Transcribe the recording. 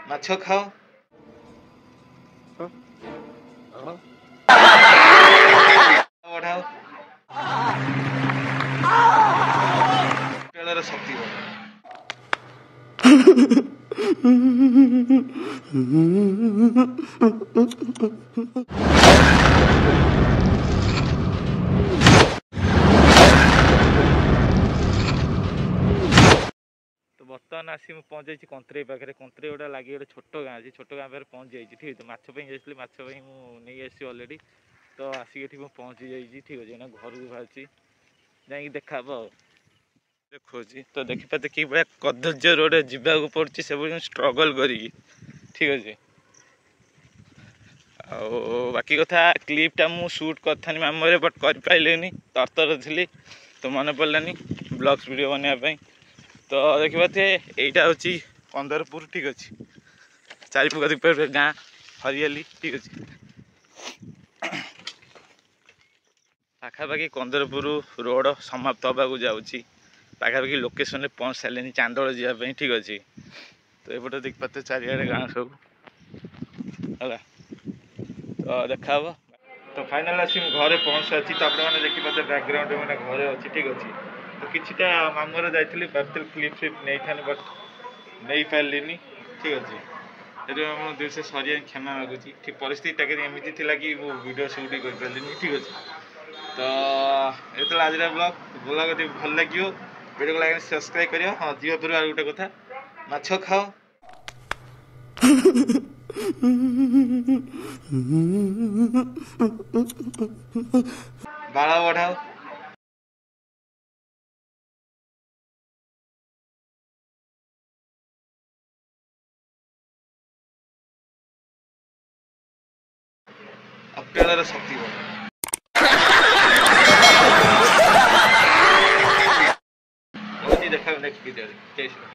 ମାଛ ଖାଅ। ବଢାଅ। ପେଟର ଶକ୍ତି ବଢାଅ। तो बर्तमान आसी पहुँच जाइए कंत्रे पाखे कंत्रे गोटा लगे गोटे छोट गाँ अच्छी छोट गाँ पाखे पहुँच जाइए ठीक है माछपाई जाइए माछपाई मुझे आसी अलरेडी तो आसिक पहुँची जाइए ठीक अच्छे ना घर को बाहर जा देखा देखो तो देखिपारे कि भाया कदर्य रोड जावाक पड़ी से स्ट्रगल करी ठीक अच्छे बाकी कथा क्लिपटा मु शूट करी मामूरे बट कर तरतर थी तो मन पड़ानी ब्लॉग्स वीडियो बनवाई तो देखिए यहीटा हूँ कंदरपुर ठीक अच्छे चारिपट गाँ हरियाली ठीक अच्छे पाखापाखि कंदरपुर रोड समाप्त होगा जाऊँगी पाखापाखि लोकेशन में पहुँच सारे चांदोल जावाई ठीक अच्छे तो एपटे देखिए चारिड़े गाँ सब है तो देखा तो फाइनाल आसी घरे पहुँच सारी तो आपने देखिए बैकग्राउंड मैंने घरे अच्छी ठीक अच्छे तो किछिटा मामूर जाइली भाई क्लिप फ्लिप नहीं था बट नहीं पारे ठीक अच्छे दिल से सरिया क्षमा मागुची ठीक परिस्थिति एमती थी कि वीडियो शूट कर पारे ठीक अच्छे तो ये आज ब्लॉग यदि भल लगे वीडियो को लगे सब्सक्राइब करियो हाँ जीवा पूर्व गोटे कथा माछ खाओ बाल बढ़ाओ पेड़ शक्ति देखा नेक्स्ट वीडियो।